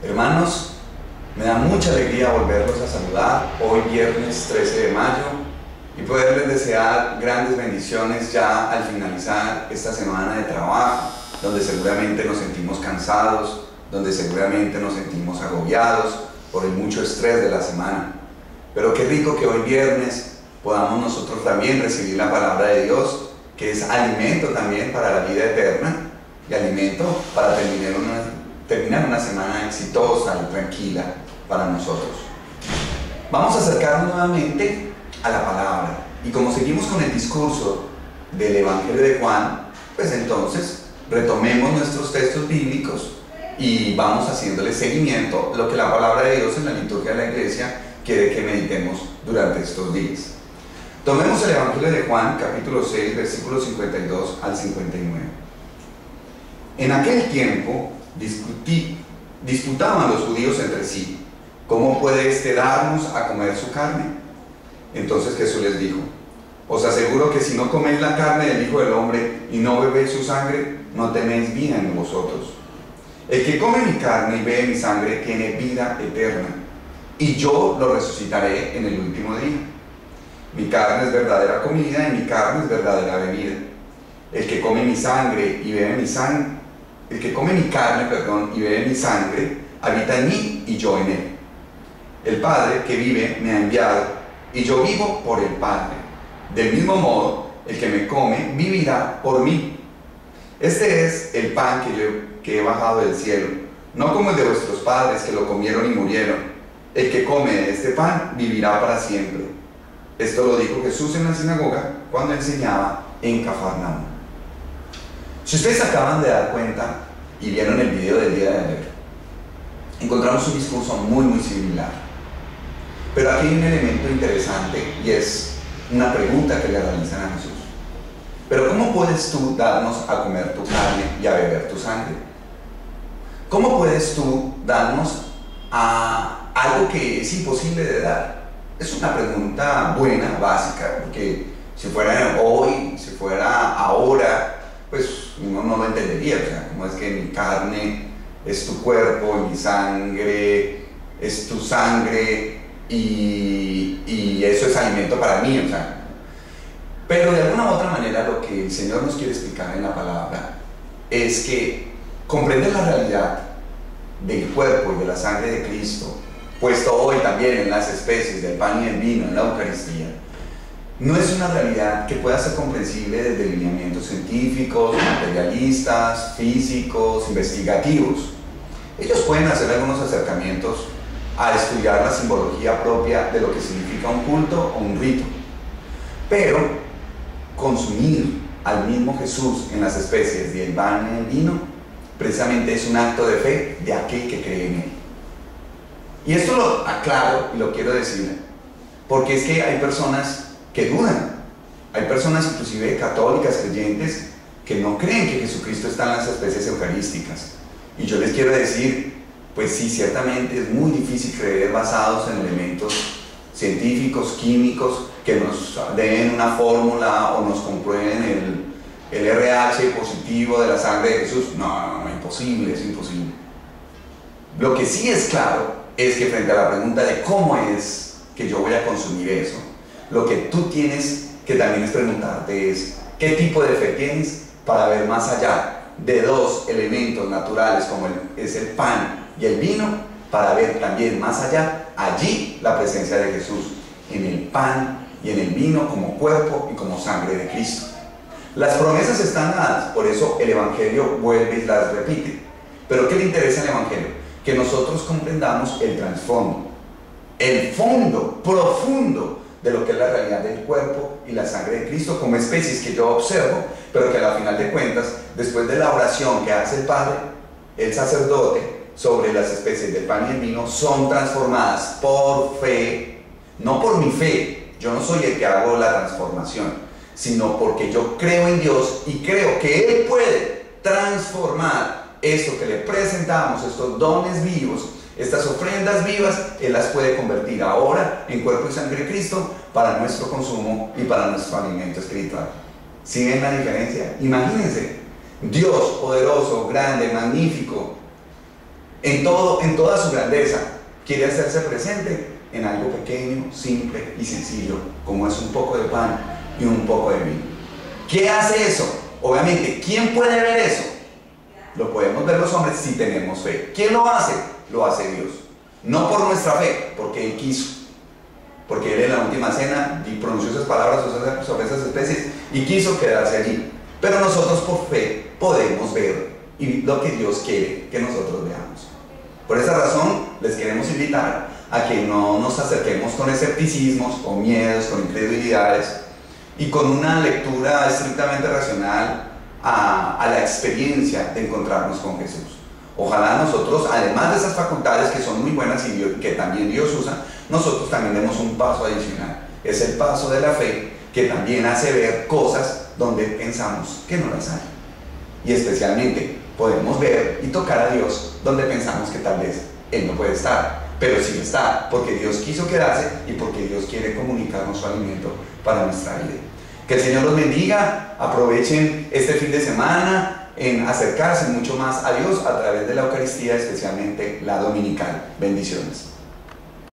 Hermanos, me da mucha alegría volverlos a saludar hoy viernes 13 de mayo y poderles desear grandes bendiciones ya al finalizar esta semana de trabajo, donde seguramente nos sentimos cansados, donde seguramente nos sentimos agobiados por el mucho estrés de la semana. Pero qué rico que hoy viernes podamos nosotros también recibir la palabra de Dios, que es alimento también para la vida eterna y alimento para terminar una semana exitosa y tranquila para nosotros. Vamos a acercarnos nuevamente a la palabra, y como seguimos con el discurso del Evangelio de Juan, pues entonces retomemos nuestros textos bíblicos y vamos haciéndole seguimiento a lo que la palabra de Dios en la liturgia de la iglesia quiere que meditemos durante estos días. Tomemos el Evangelio de Juan, capítulo 6, versículos 52 al 59. En aquel tiempo disputaban los judíos entre sí: ¿cómo puede éste darnos a comer su carne? Entonces Jesús les dijo: os aseguro que si no coméis la carne del Hijo del Hombre y no bebéis su sangre, no tenéis vida en vosotros. El que come mi carne y bebe mi sangre tiene vida eterna, y yo lo resucitaré en el último día. Mi carne es verdadera comida y mi carne es verdadera bebida. El que come mi sangre y bebe mi sangre, el que come mi carne, y bebe mi sangre, habita en mí y yo en él. El Padre que vive me ha enviado, y yo vivo por el Padre. Del mismo modo, el que me come vivirá por mí. Este es el pan que he bajado del cielo, no como el de vuestros padres que lo comieron y murieron. El que come de este pan vivirá para siempre. Esto lo dijo Jesús en la sinagoga cuando enseñaba en Cafarnaúm. Si ustedes acaban de dar cuenta y vieron el video del día de ayer, encontramos un discurso muy similar. Pero aquí hay un elemento interesante, y es una pregunta que le realizan a Jesús. Pero ¿cómo puedes tú darnos a comer tu carne y a beber tu sangre? ¿Cómo puedes tú darnos a algo que es imposible de dar? Es una pregunta buena, básica, porque si fuera hoy, si fuera ahora, pues uno no lo entendería. O sea, ¿cómo es que mi carne es tu cuerpo y mi sangre es tu sangre y eso es alimento para mí? O sea, pero de alguna u otra manera lo que el Señor nos quiere explicar en la palabra es que comprender la realidad del cuerpo y de la sangre de Cristo, puesto hoy también en las especies del pan y el vino, en la Eucaristía, no es una realidad que pueda ser comprensible desde lineamientos científicos, materialistas, físicos, investigativos. Ellos pueden hacer algunos acercamientos a estudiar la simbología propia de lo que significa un culto o un rito, pero consumir al mismo Jesús en las especies del pan y el vino precisamente es un acto de fe de aquel que cree en él. Y esto lo aclaro y lo quiero decir porque es que hay personas que dudan, hay personas inclusive católicas, creyentes, que no creen que Jesucristo está en las especies eucarísticas. Y yo les quiero decir, pues sí, ciertamente es muy difícil creer basados en elementos científicos, químicos, que nos den una fórmula o nos comprueben el RH positivo de la sangre de Jesús. No, imposible, es imposible. Lo que sí es claro es que frente a la pregunta de cómo es que yo voy a consumir eso, lo que tú tienes que también es preguntarte es qué tipo de fe tienes para ver más allá de dos elementos naturales como es el pan y el vino, para ver también más allá allí la presencia de Jesús en el pan y en el vino como cuerpo y como sangre de Cristo. Las promesas están dadas, por eso el Evangelio vuelve y las repite. Pero ¿qué le interesa al Evangelio? Que nosotros comprendamos el trasfondo, el fondo profundo de lo que es la realidad del cuerpo y la sangre de Cristo como especies que yo observo, pero que al final de cuentas, después de la oración que hace el Padre, el sacerdote, sobre las especies del pan y el vino, son transformadas por fe, no por mi fe. Yo no soy el que hago la transformación, sino porque yo creo en Dios y creo que Él puede transformar esto que le presentamos, estos dones vivos, estas ofrendas vivas. Él las puede convertir ahora en cuerpo y sangre de Cristo para nuestro consumo y para nuestro alimento espiritual. ¿Sí ven la diferencia? Imagínense, Dios poderoso, grande, magnífico, en todo, en toda su grandeza, quiere hacerse presente en algo pequeño, simple y sencillo, como es un poco de pan y un poco de vino. ¿Qué hace eso? Obviamente, ¿quién puede ver eso? Lo podemos ver los hombres si tenemos fe. ¿Quién lo hace? Lo hace Dios. No por nuestra fe, porque Él quiso. Porque Él en la última cena pronunció esas palabras sobre esas especies y quiso quedarse allí. Pero nosotros por fe podemos ver y lo que Dios quiere que nosotros veamos. Por esa razón les queremos invitar a que no nos acerquemos con escepticismos, con miedos, con incredulidades y con una lectura estrictamente racional a la experiencia de encontrarnos con Jesús. Ojalá nosotros, además de esas facultades que son muy buenas y que también Dios usa, nosotros también demos un paso adicional. Es el paso de la fe que también hace ver cosas donde pensamos que no las hay. Y especialmente podemos ver y tocar a Dios donde pensamos que tal vez Él no puede estar, pero sí está, porque Dios quiso quedarse y porque Dios quiere comunicarnos su alimento para nuestra vida. Que el Señor los bendiga, aprovechen este fin de semana en acercarse mucho más a Dios a través de la Eucaristía, especialmente la dominical. Bendiciones.